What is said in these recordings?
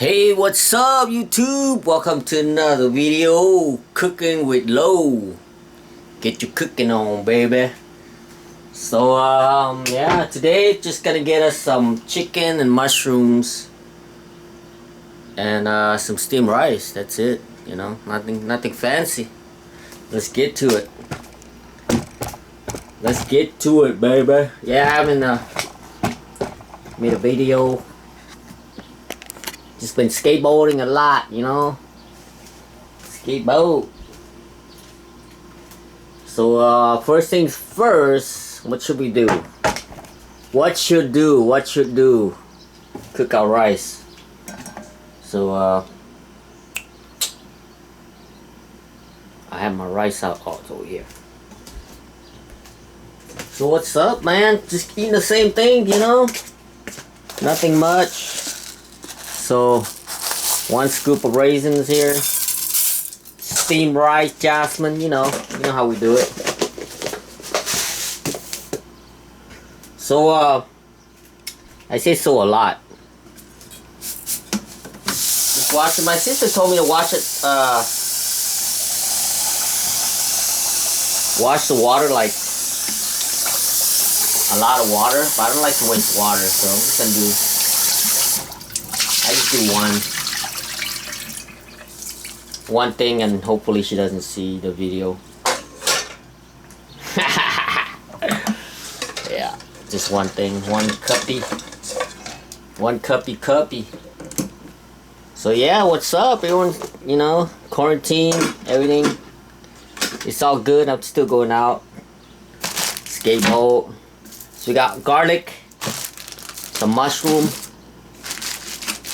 Hey, what's up YouTube? Welcome to another video, Cooking with Lo. Get your cooking on, baby. So yeah, today just gonna get us some chicken and mushrooms and some steamed rice. That's it, you know, nothing fancy. Let's get to it. Let's get to it, baby. Yeah, I haven't made a video. Just been skateboarding a lot, you know. Skateboard. So first things first, what should we do? What should do? Cook our rice. So I have my rice out over here. So what's up, man? Just eating the same thing, you know? Nothing much. So, 1 scoop of raisins here, steamed rice, jasmine, you know how we do it. So, I say so a lot. Just watch it. My sister told me to watch it, wash the water like a lot of water, but I don't like to waste water, so I'm just gonna do. I just do one thing, and hopefully she doesn't see the video. Yeah, just one thing, one cuppy. So yeah, what's up everyone? You know, quarantine, everything, it's all good. I'm still going out, skateboard. So we got garlic, some mushroom,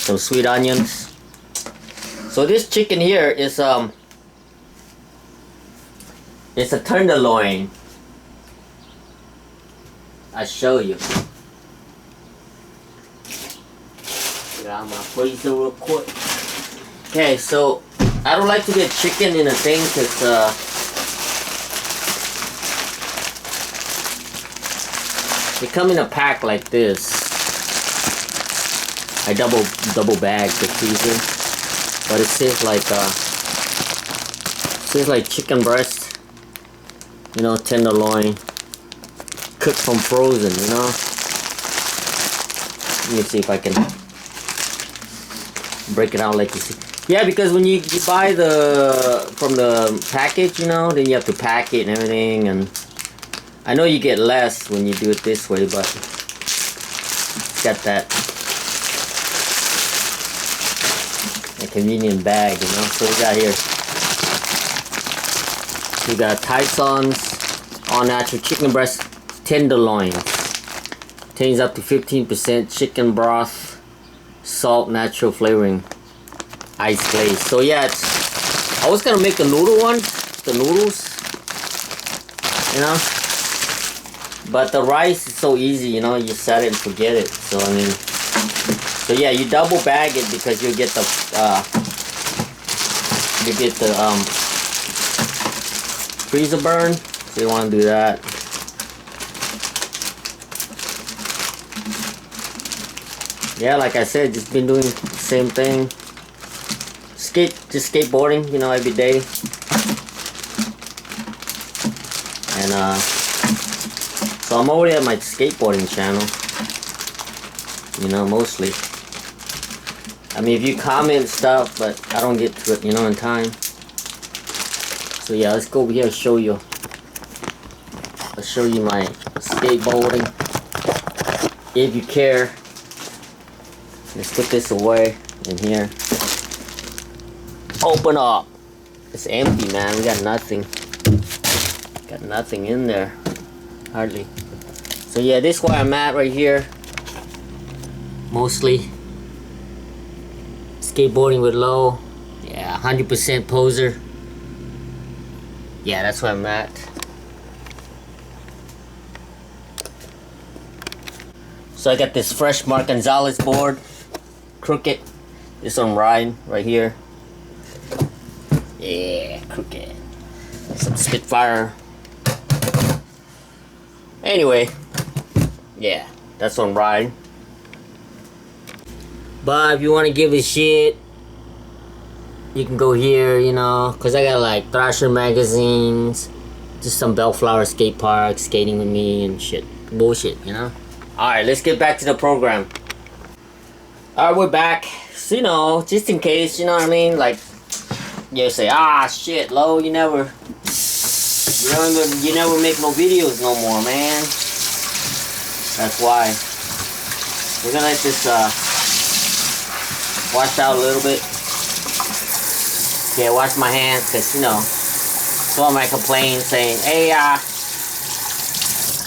some sweet onions. So this chicken here is it's a tenderloin. I'll show you. Get out my freezer real quick. Okay, so I don't like to get chicken in a thing because they come in a pack like this. I double bag the freezer, but it says like chicken breast, you know, tenderloin, cooked from frozen, you know. Let me see if I can break it out like you see. Yeah, because when you buy from the package, you know, then you have to pack it and everything, and I know you get less when you do it this way, but it's got that convenient bag, you know. So we got here, we got Tyson's all natural chicken breast tenderloin. Contains up to 15% chicken broth, salt, natural flavoring, ice glaze. So yeah, I was gonna make the noodle one, the noodles, you know, but the rice is so easy, you know, you set it and forget it. So I mean, so yeah, you double bag it because you'll get the freezer burn. So you want to do that. Yeah, like I said, just been doing the same thing. Just skateboarding, you know, every day. And so I'm already at my skateboarding channel. You know, mostly. I mean, if you comment stuff, but I don't get to it, you know, in time. So yeah, let's go over here and show you. I'll show you my skateboarding, if you care. Let's put this away in here. Open up. It's empty, man. We got nothing. Got nothing in there. Hardly. So yeah, this is where I'm at right here. Mostly skateboarding with Lo. Yeah, 100% poser. Yeah, that's where I'm at. So I got this fresh Mark Gonzalez board, crooked. This one right here. Yeah, crooked. Some Spitfire. Anyway, yeah, that's on ride. But if you want to give a shit, you can go here, you know, because I got like Thrasher magazines, just some Bellflower skate park, skating with me and shit. Bullshit, you know? Alright, let's get back to the program. Alright, we're back. So, you know, just in case, you know what I mean? Like, you say, ah, shit, Lo, you never make no videos no more, man. That's why. We're gonna let this, wash out a little bit. Yeah, wash my hands, cause you know, someone might complain saying, hey,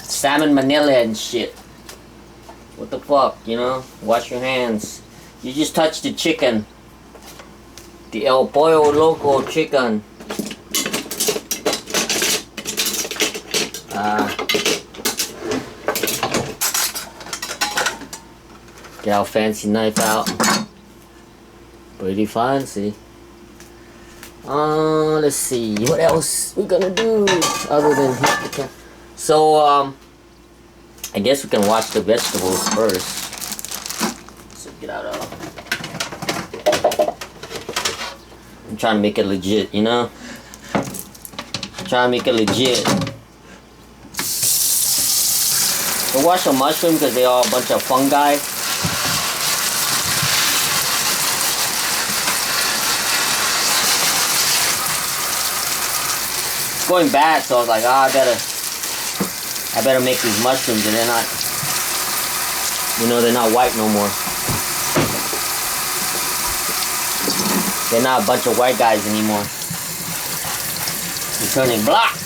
salmon Manila and shit. What the fuck, you know? Wash your hands. You just touched the chicken. The El Pollo Loco chicken. Get our fancy knife out. Pretty fancy. Let's see, what else we gonna do other than hit the camera? So, I guess we can wash the vegetables first. So get out of. I'm trying to make it legit, you know? Trying to make it legit. So wash a mushroom because they are a bunch of fungi. Going bad, so I was like, I better make these mushrooms, and they're not, you know, they're not white no more. They're not a bunch of white guys anymore. They're turning black.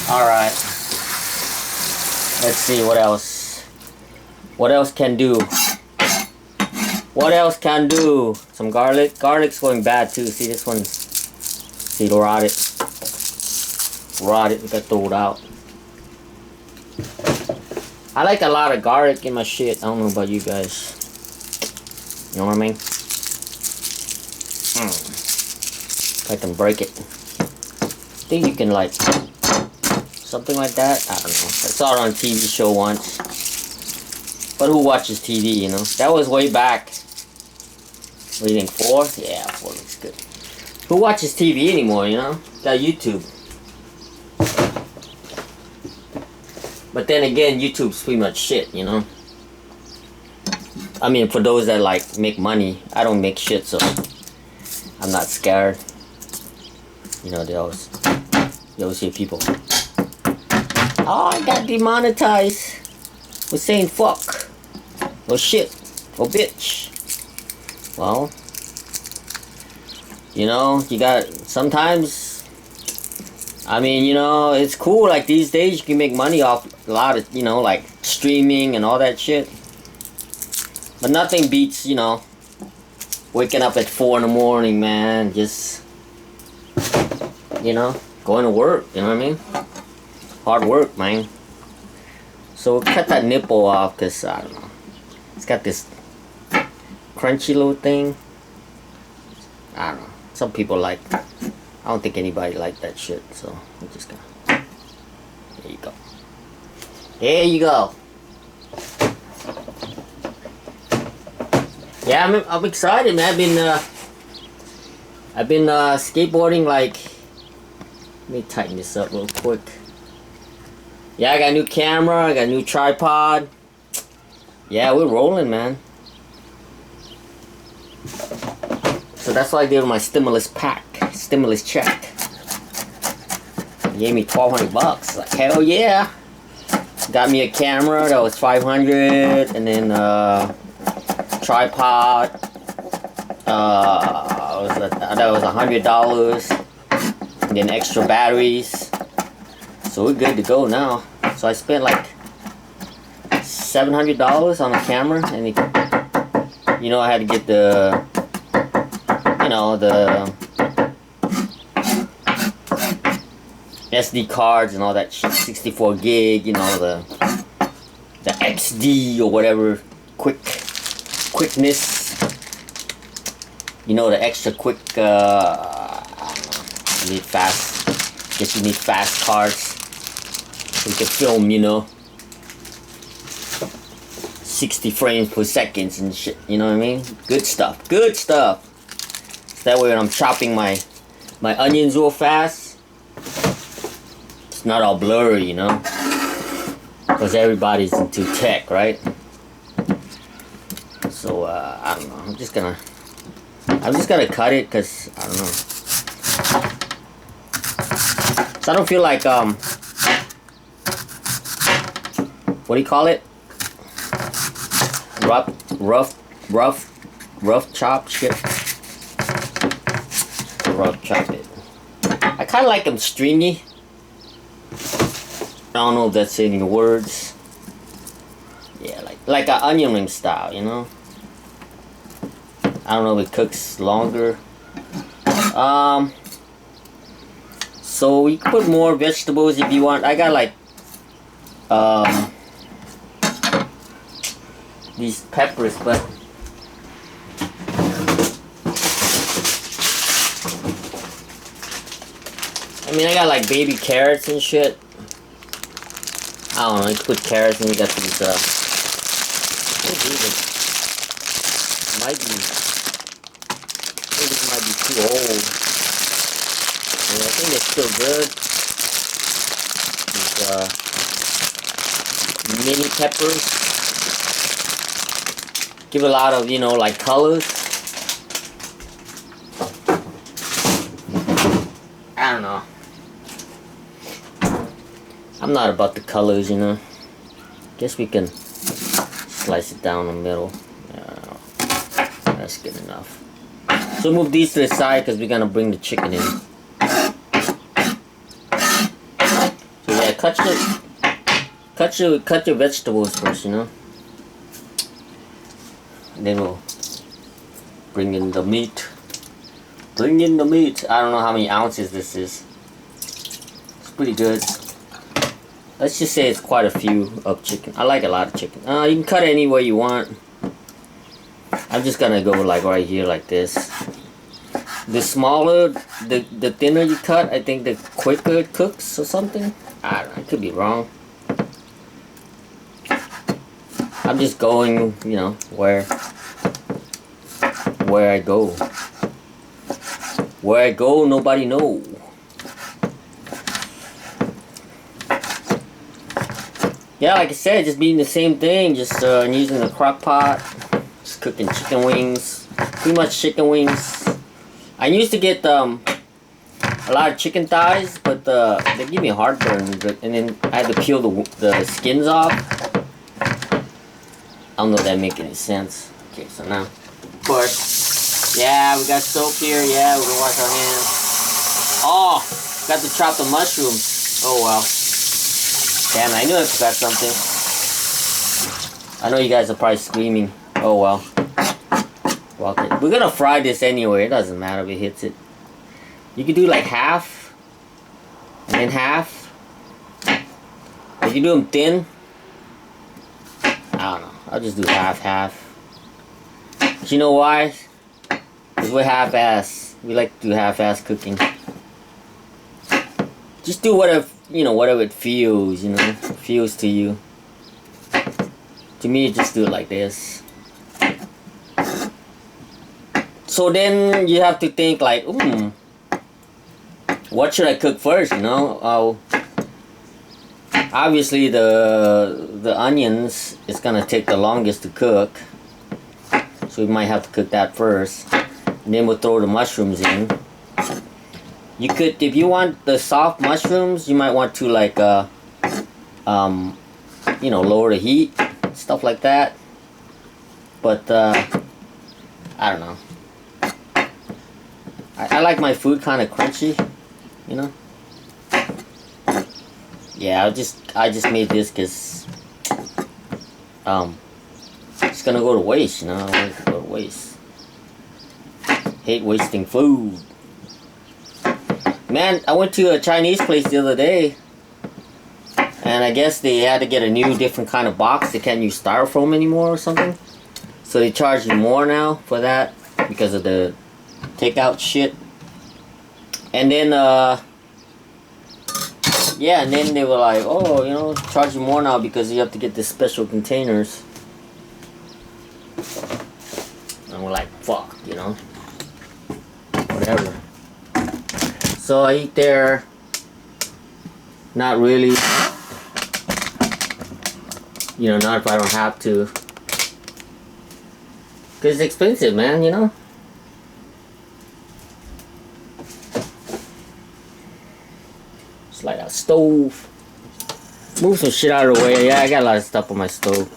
Alright. Let's see what else. What else can do? What else can do? Some garlic. Garlic's going bad too. See, this one's, see, rotted. Rotted. We gotta throw it out. I like a lot of garlic in my shit. I don't know about you guys. You know what I mean? If I can break it. I think you can, like, something like that. I don't know. I saw it on a TV show once. But who watches TV, you know? That was way back. What do you think, 4? Yeah, 4 looks good. Who watches TV anymore, you know? Got YouTube. But then again, YouTube's pretty much shit, you know? I mean, for those that, like, make money, I don't make shit, so I'm not scared. You know, you always hear people, oh, I got demonetized. We're saying fuck. Or shit. Or bitch. Well, you know, you got, sometimes, I mean, you know, it's cool, like these days you can make money off a lot of, you know, like streaming and all that shit. But nothing beats, you know, waking up at 4 in the morning, man, just, you know, going to work, you know what I mean? Hard work, man. So we'll cut that nipple off, because, I don't know, it's got this crunchy little thing. I don't know. Some people like, I don't think anybody liked that shit, so we're just gonna, there you go. There you go. Yeah, I'm excited, man. I've been skateboarding, like, let me tighten this up real quick. Yeah, I got a new camera, I got a new tripod. Yeah, we're rolling, man. So that's what I did with my stimulus check. He gave me $1,200. Like, hell yeah. Got me a camera that was $500, and then tripod. That was $100, and then extra batteries. So we're good to go now. So I spent like $700 on a camera, and you know, I had to get the, you know, the SD cards and all that shit, 64 gig, you know, the XD or whatever, quickness, you know, the extra quick, I don't know, you need fast, guess you need fast cards, so you can film, you know, 60 frames per second and shit. You know what I mean? Good stuff. Good stuff. So that way when I'm chopping my onions real fast, it's not all blurry, you know? Because everybody's into tech, right? So I don't know. I'm just gonna cut it because I don't know. So I don't feel like what do you call it? Rough chop shit. Rough chop it. I kind of like them stringy. I don't know if that's any words. Yeah, like an onion ring style, you know. I don't know if it cooks longer. So you can put more vegetables if you want. I got like these peppers, but I mean I got like baby carrots and shit. I don't know, you can put carrots and you got these what is it? Maybe this might be too old. Yeah, I think it's still good. These mini peppers give a lot of, you know, like colors. I don't know. I'm not about the colors, you know. Guess we can slice it down the middle. That's good enough. So move these to the side because we're gonna bring the chicken in. So yeah, cut your vegetables first, you know. And then we'll bring in the meat. Bring in the meat. I don't know how many ounces this is. It's pretty good. Let's just say it's quite a few of chicken. I like a lot of chicken. You can cut it any way you want. I'm just gonna go like right here like this. The smaller, the thinner you cut, I think the quicker it cooks or something. I don't know, I could be wrong. I'm just going, you know, where I go. Where I go, nobody know. Yeah, like I said, just being the same thing, just using a crock pot, just cooking chicken wings, pretty much chicken wings. I used to get a lot of chicken thighs, but they give me heartburn, and then I had to peel the skins off. I don't know if that makes any sense. Okay, so now, of course, yeah, we got soap here. Yeah, we're gonna wash our hands. Oh, got to chop the mushrooms. Oh well. Damn, I knew I forgot something. I know you guys are probably screaming. Oh well. Okay. We're gonna fry this anyway. It doesn't matter if it hits it. You could do like half. And then half. You can do them thin. I don't know. I'll just do half. But you know why? Because we're half-ass. We like to do half-ass cooking. Just do whatever, you know, whatever it feels, you know, feels to you. To me, just do it like this. So then you have to think like, what should I cook first, you know? Obviously the onions is gonna take the longest to cook. So we might have to cook that first. And then we'll throw the mushrooms in. You could, if you want the soft mushrooms, you might want to like, you know, lower the heat, stuff like that. But I don't know. I like my food kind of crunchy, you know. Yeah, I just made this because it's gonna go to waste, you know. I don't want it to go to waste. Hate wasting food. Man, I went to a Chinese place the other day, and I guess they had to get a new, different kind of box. They can't use styrofoam anymore or something. So they charge you more now for that because of the takeout shit. And then, yeah, and then they were like, oh, you know, charge you more now because you have to get the special containers. and we're like, fuck, you know, whatever. So I eat there, not really, you know, not if I don't have to, because it's expensive, man, you know. It's like a stove. Move some shit out of the way. Yeah, I got a lot of stuff on my stove.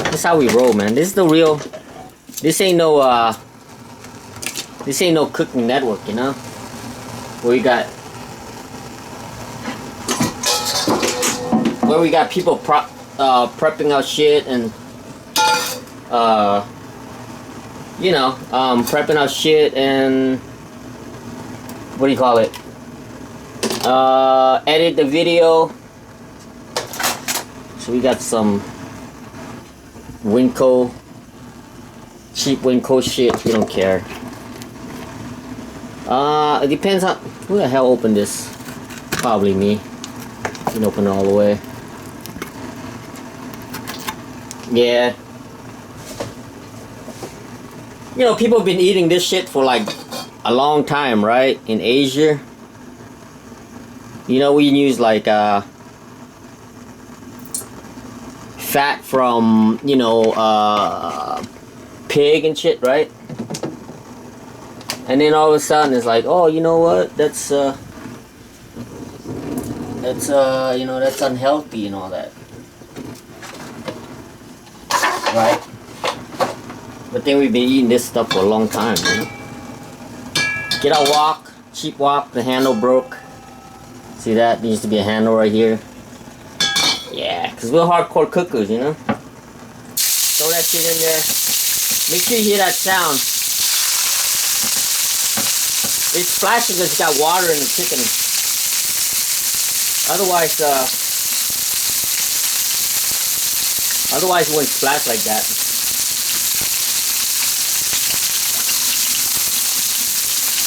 That's how we roll, man. This is the real. This ain't no cooking network, you know. Where we got people prepping out shit and you know, prepping out shit and what do you call it? Edit the video. So we got some Winco, cheap Winco shit. We don't care. It depends on who the hell opened this. Probably me. Didn't open it all the way. Yeah. You know, people have been eating this shit for like a long time, right? In Asia. You know, we use like fat from, you know, pig and shit, right? And then all of a sudden it's like, oh, you know what? That's you know, that's unhealthy and all that. Right? But then we've been eating this stuff for a long time, you know? Get our wok, cheap wok, the handle broke. See that? There used to be a handle right here. Yeah, because we're hardcore cookers, you know? Throw that shit in there. Make sure you hear that sound. It's splashing because it's got water in the chicken. Otherwise it wouldn't splash like that.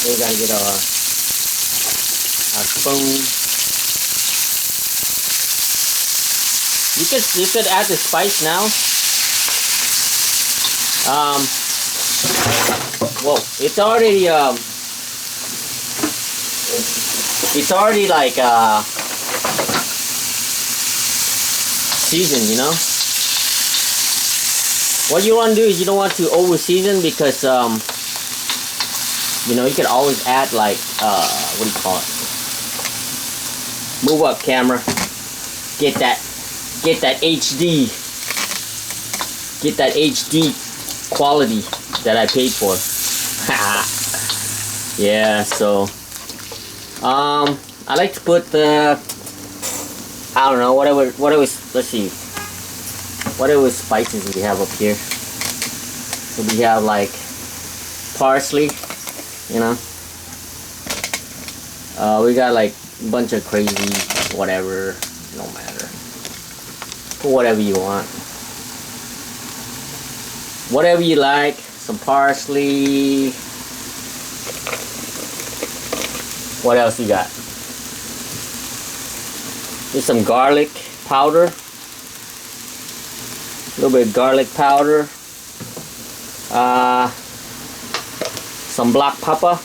We gotta get our spoon. You could add the spice now. Whoa, it's already like seasoned, you know. What you want to do is you don't want to over season because you know, you could always add like what do you call it? Move up, camera. Get that HD. Get that HD quality that I paid for. Yeah, so I like to put the I don't know, whatever let's see. Whatever spices we have up here. So we have like parsley, you know. We got like a bunch of crazy whatever, no matter. Put whatever you want. Whatever you like. Some parsley. What else you got? There's some garlic powder. A little bit of garlic powder. Some black pepper.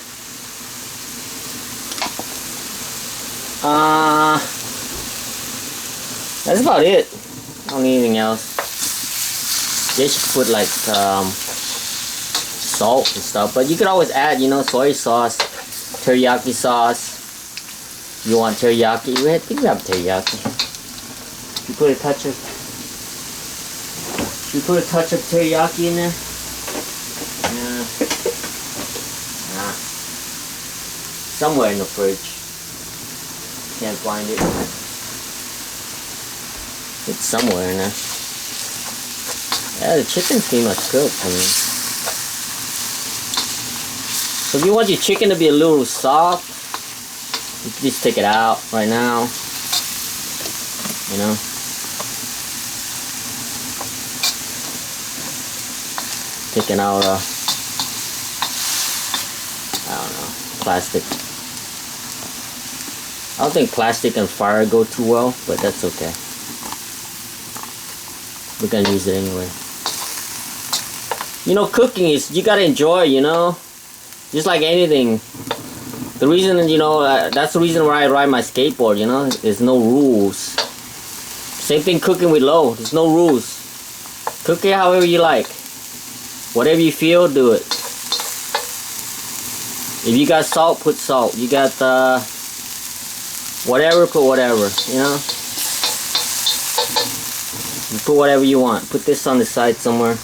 That's about it. I don't need anything else. They should put like salt and stuff, but you could always add, you know, soy sauce, teriyaki sauce. You want teriyaki? I think we have teriyaki. You put a touch of teriyaki in there. Yeah. Nah. Somewhere in the fridge. Can't find it. It's somewhere in there. Yeah, the chicken's pretty much cooked. I mean, so if you want your chicken to be a little soft, you can just take it out right now. You know. Taking out I don't know, plastic. I don't think plastic and fire go too well, but that's okay. We're gonna use it anyway. You know, cooking is, you gotta enjoy, you know, just like anything. The reason, you know, that's the reason why I ride my skateboard, you know, there's no rules. Same thing cooking with Lo, there's no rules. Cook it however you like. Whatever you feel, do it. If you got salt, put salt. You got whatever, put whatever, you know. You put whatever you want. Put this on the side somewhere.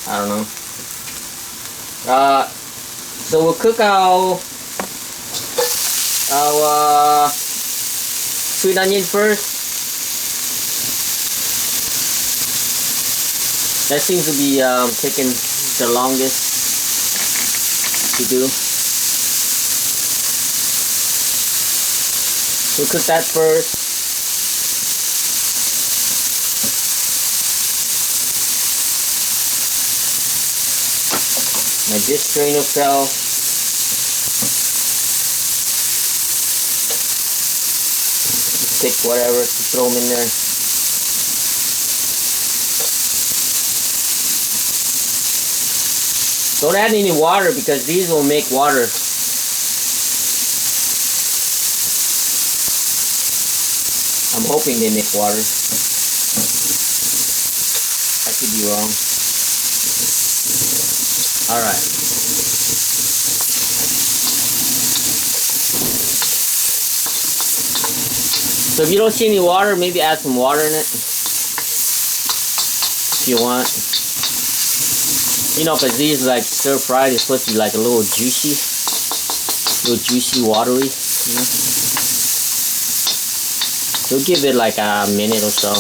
I don't know. So we'll cook our sweet onion first. That seems to be taking the longest to do. We'll cook that first. My dish strainer fell. Just pick whatever to throw them in there. Don't add any water because these will make water. I'm hoping they make water. I could be wrong. Alright. So if you don't see any water, maybe add some water in it. If you want. You know, because these like stir fried, it's supposed to be like a little juicy, watery, you know. So give it like a minute or so.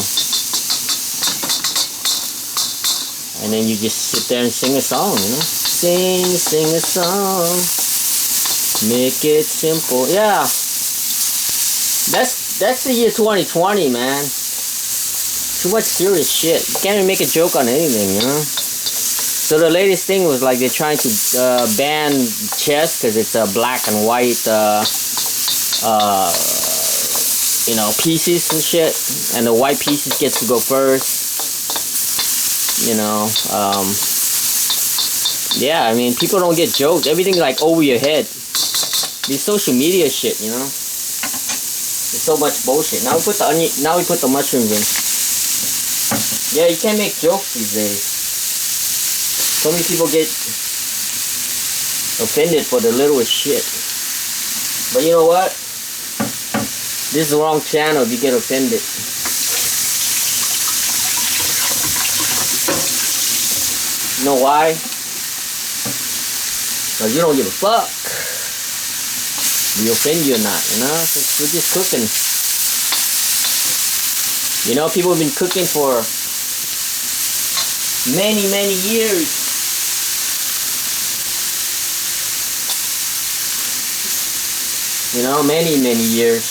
And then you just sit there and sing a song, you know. Sing a song. Make it simple. Yeah. That's the year 2020, man. Too much serious shit. You can't even make a joke on anything, you know. So the latest thing was like they're trying to ban chess because it's black and white, you know, pieces and shit, and the white pieces gets to go first. You know, yeah. I mean, people don't get jokes. Everything's like over your head. These social media shit, you know. There's so much bullshit. Now we put the onion. Now we put the mushrooms in. Yeah, you can't make jokes these days. So many people get offended for the littlest shit. But you know what? This is the wrong channel if you get offended. You know why? Because you don't give a fuck. We offend you or not, you know? We're just cooking. You know, people have been cooking for many years. You know, many years.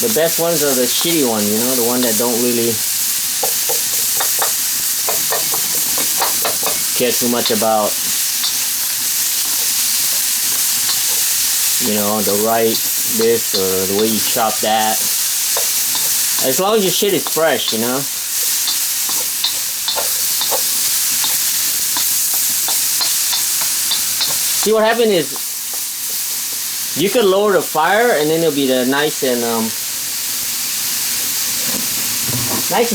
The best ones are the shitty ones, you know, the one that don't really care too much about, you know, the right this or the way you chop that. As long as your shit is fresh, you know. See, what happened is you could lower the fire and then it'll be the nice and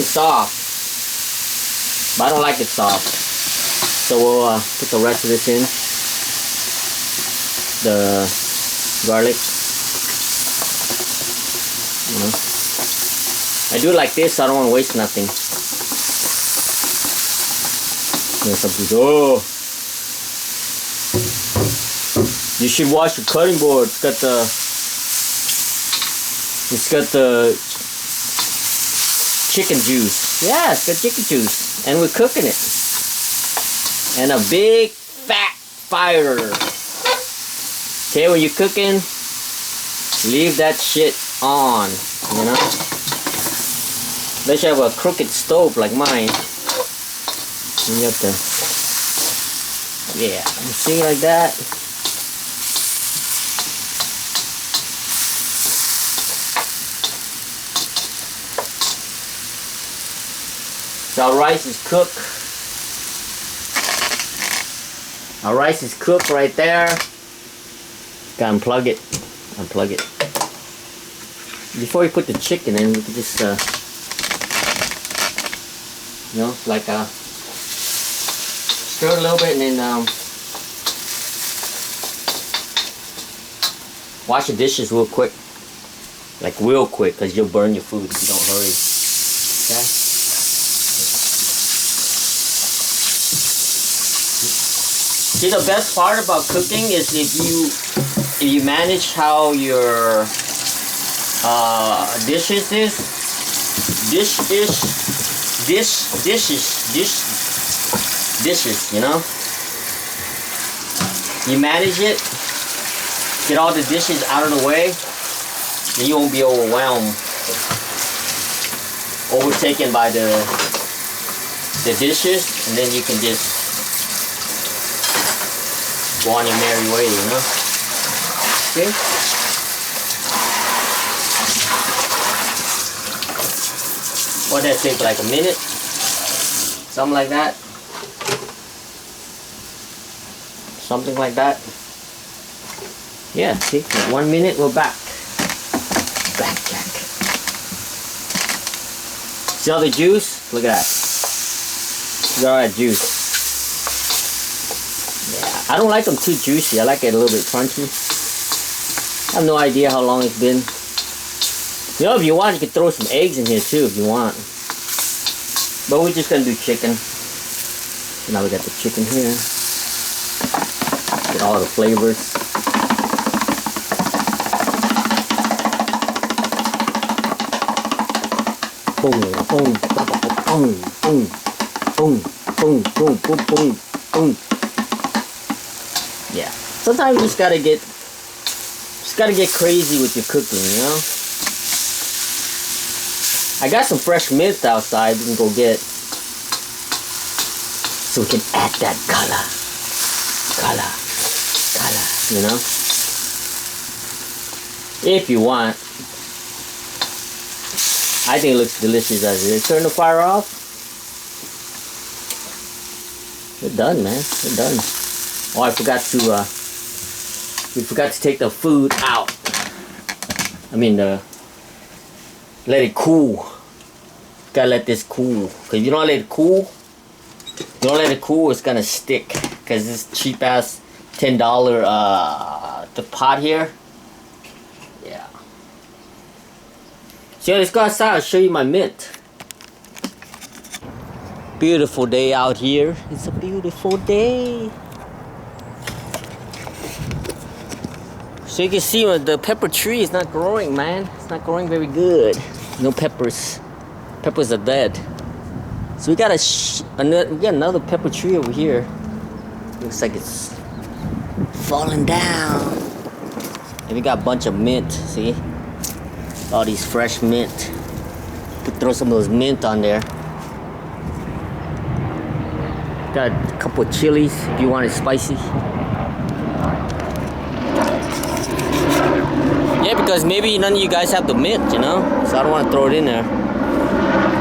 soft. But I don't like it soft. So we'll put the rest of this in. The garlic. You know. I do it like this so I don't want to waste nothing. There's some people, oh, you should wash the cutting board. It's got the chicken juice. Yeah, it's got chicken juice. And we're cooking it. And a big fat fire. Okay, when you're cooking, leave that shit on, you know? Unless you have a crooked stove like mine. And you have to, yeah, see, like that. So our rice is cooked. Our rice is cooked right there. Gotta unplug it. Unplug it. Before we put the chicken in, we can just, you know, like stir it a little bit and then wash the dishes real quick. Like real quick, because you'll burn your food if you don't hurry. Okay? See, the best part about cooking is if you manage how your dishes, you know? You manage it, get all the dishes out of the way, then you won't be overwhelmed, overtaken by the dishes, and then you can just go on your merry way, you know? Okay? What that take, like a minute? Something like that? Something like that? Yeah, see? In 1 minute, we're back. Back, Jack. See all the juice? Look at that. Look at all that juice. Yeah, I don't like them too juicy. I like it a little bit crunchy. I have no idea how long it's been. You know, if you want, you can throw some eggs in here too if you want. But we're just gonna do chicken. So now we got the chicken here. Get all the flavors. Boom, boom, boom, boom, boom, boom, boom, boom, boom, boom. Yeah. Sometimes you just gotta get crazy with your cooking, you know? I got some fresh mint outside we can go get. So we can add that color, you know? If you want. I think it looks delicious as it is. Turn the fire off. We're done, man. We're done. Oh, I forgot to, we forgot to take the food out. I mean, let it cool. Gotta let this cool. Cause if you don't let it cool, it's gonna stick. Cause this cheap ass $10 the pot here. Yeah. So let's go outside. I'll show you my mint. Beautiful day out here. It's a beautiful day. So you can see the pepper tree is not growing, man. It's not growing very good. No peppers. Peppers are dead. So we got another pepper tree over here. Looks like it's falling down. And we got a bunch of mint, see? All these fresh mint. Could throw some of those mint on there. Got a couple of chilies if you want it spicy. Yeah, because maybe none of you guys have the mint, you know? So I don't want to throw it in there.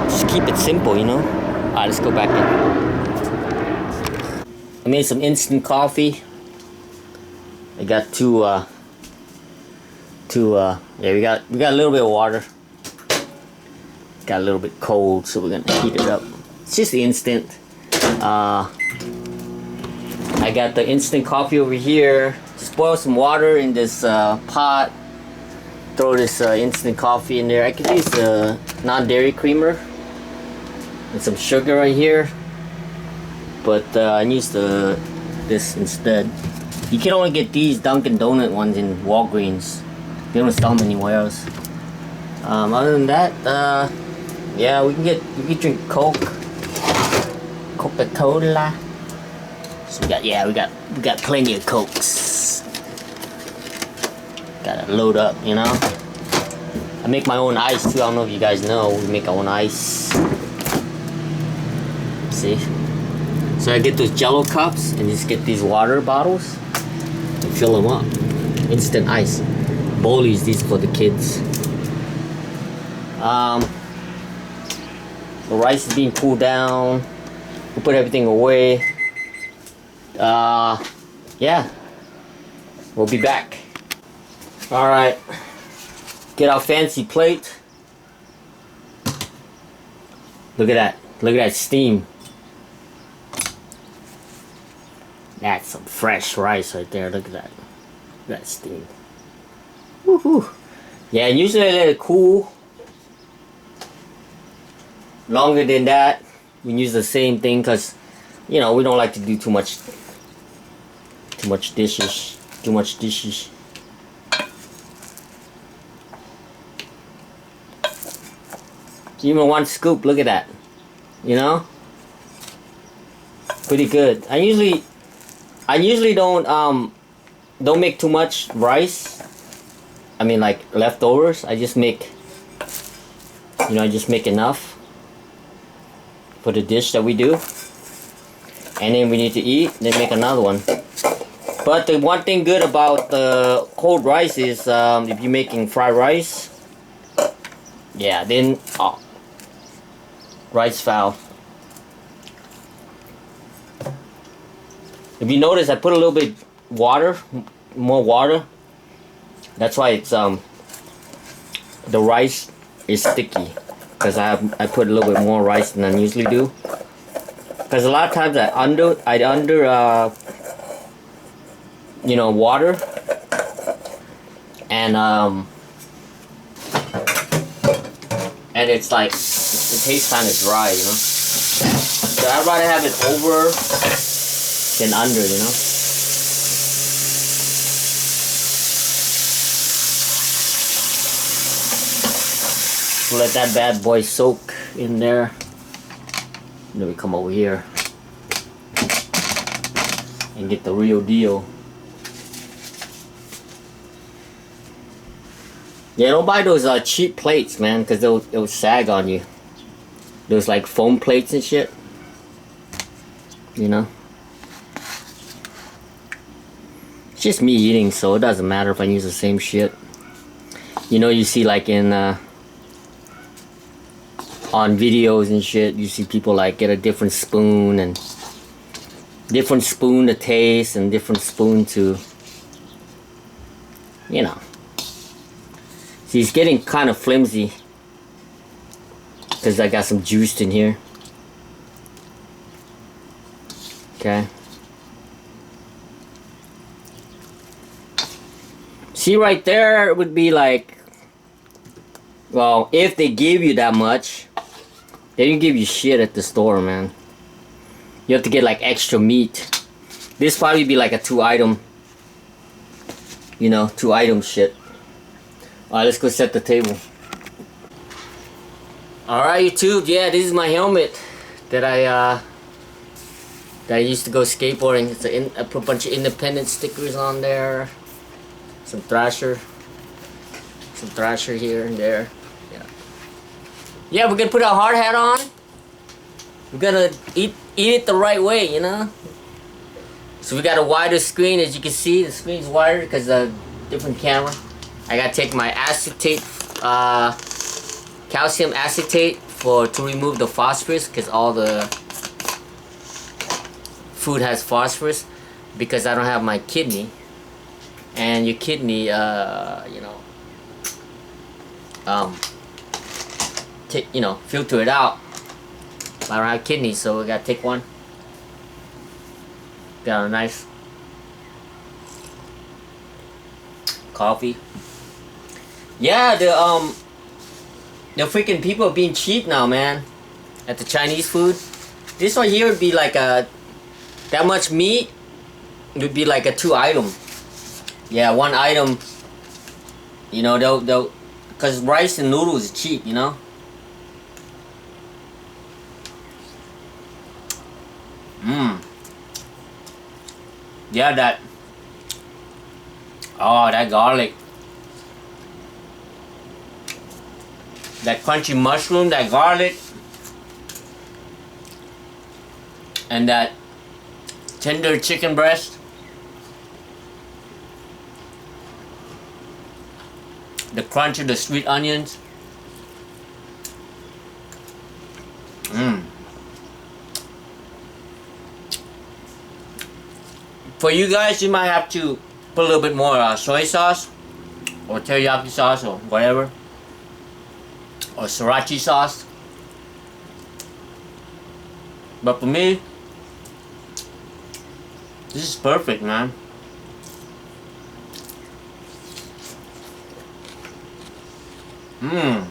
Just keep it simple, you know? Alright, let's go back in. I made some instant coffee. I got yeah, we got a little bit of water. Got a little bit cold, so we're gonna heat it up. It's just the instant. I got the instant coffee over here. Just boil some water in this pot. Throw this instant coffee in there. I could use the non-dairy creamer and some sugar right here, but I use this instead. You can only get these Dunkin' Donut ones in Walgreens. They don't sell them anywhere else. Other than that, yeah, we can drink Coke, Coca-Cola. So we got plenty of Cokes. Gotta load up, you know. I make my own ice too. I don't know if you guys know. We make our own ice. See? So I get those Jello cups and just get these water bottles and fill them up. Instant ice. Bowlies, these for the kids. The rice is being cooled down. We put everything away. Yeah. We'll be back. Alright. Get our fancy plate. Look at that. Look at that steam. That's some fresh rice right there. Look at that. Look at that steam. Woohoo. Yeah, and usually I let it cool longer than that. We use the same thing because, you know, we don't like to do too much dishes. Even one scoop, look at that. You know? Pretty good. I usually don't make too much rice. I mean, like leftovers. I just make enough for the dish that we do. And then we need to eat, then make another one. But the one thing good about the cold rice is if you're making fried rice, yeah, then rice foul. If you notice, I put a little bit more water. That's why it's the rice is sticky, because I put a little bit more rice than I usually do. Because a lot of times I under water, and it's like it tastes kind of dry, you know. So I'd rather have it over than under, you know. So let that bad boy soak in there. Then we come over here and get the real deal. Yeah, don't buy those cheap plates, man, because it'll sag on you. Those like foam plates and shit. You know? It's just me eating, so it doesn't matter if I use the same shit. You know, you see like in on videos and shit, you see people like get a different spoon and different spoon to taste and different spoon to, you know. See, it's getting kind of flimsy because I got some juice in here. Okay. See right there, it would be like, well, if they give you that much, they didn't give you shit at the store, man. You have to get like extra meat. This probably be like a 2-item, you know, 2-item shit. Alright, let's go set the table. Alright, YouTube, yeah, this is my helmet that I used to go skateboarding. I put a bunch of independent stickers on there. Some Thrasher here and there. Yeah, we're gonna put our hard hat on. We're gonna eat it the right way, you know. So we got a wider screen, as you can see. The screen's wider because of different camera. I gotta take my acetate, calcium acetate to remove the phosphorus, because all the food has phosphorus, because I don't have my kidney. And your kidney, filter it out. I don't have kidneys, so we gotta take one. Got a nice coffee. Yeah, the freaking people are being cheap now, man. At the Chinese food, this right here would be like that much meat. It would be like a 2-item. Yeah, 1 item. You know, they'll, cause rice and noodles is cheap, you know. Yeah, that garlic. That crunchy mushroom, that garlic. And that tender chicken breast. The crunch of the sweet onions. For you guys, you might have to put a little bit more soy sauce or teriyaki sauce or whatever, or sriracha sauce. But for me, this is perfect, man. Mmm.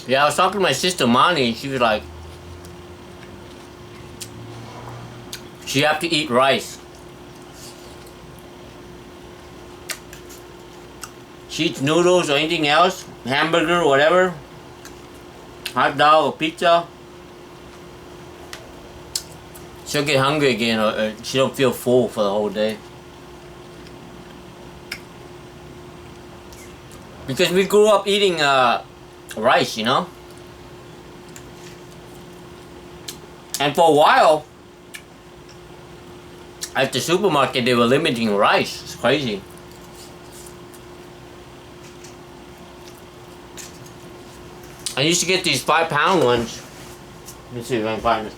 Yeah, I was talking to my sister Monty, and she was like, she have to eat rice. She eats noodles or anything else, hamburger or whatever, hot dog or pizza. She'll get hungry again, or she don't feel full for the whole day. Because we grew up eating rice, you know? And for a while, at the supermarket, they were limiting rice. It's crazy. I used to get these 5-pound ones. Let me see if I can find it.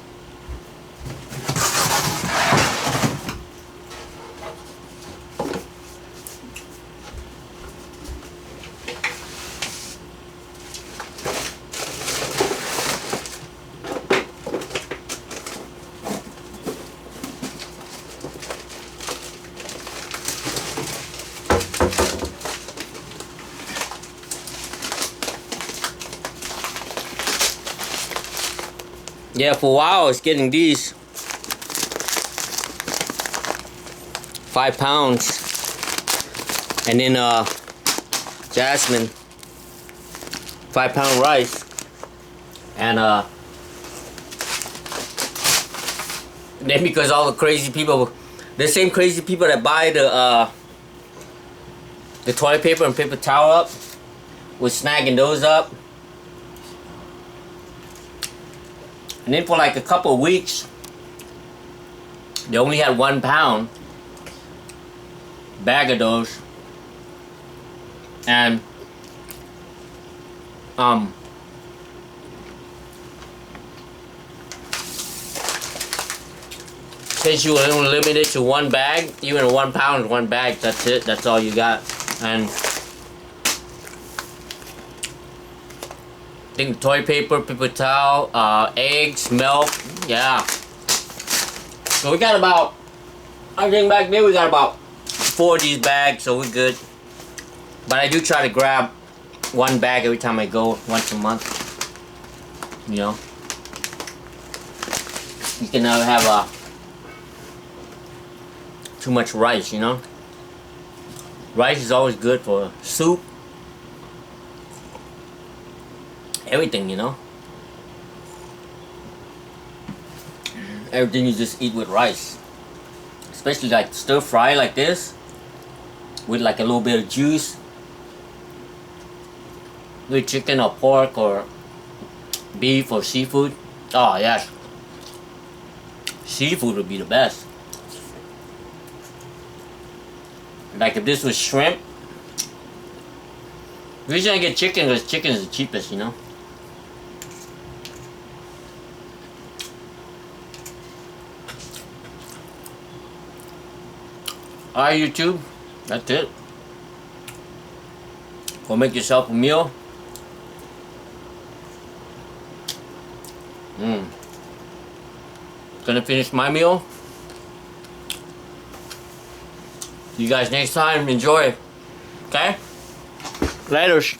Yeah, for a while I was getting these 5 pounds, and then jasmine 5-pound rice, and then because all the crazy people, the same crazy people that buy the toilet paper and paper towel up, was snagging those up. And then for like a couple of weeks, they only had 1 pound bag of those. And since you were only limited to 1 bag, even 1 pound is 1 bag, that's it, that's all you got. And I think toilet paper, paper towel, eggs, milk, yeah. So we got about, I think back then we got about 4 of these bags, so we're good. But I do try to grab 1 bag every time I go, once a month. You know, you can never have too much rice, you know. Rice is always good for soup. Everything, you know. Everything you just eat with rice. Especially like stir fry like this, with like a little bit of juice. With chicken or pork or beef or seafood. Oh yes. Seafood would be the best. Like if this was shrimp. Usually I get chicken because chicken is the cheapest, you know. Alright, YouTube, that's it. Go make yourself a meal. Gonna finish my meal. See you guys next time. Enjoy. Okay? Laters.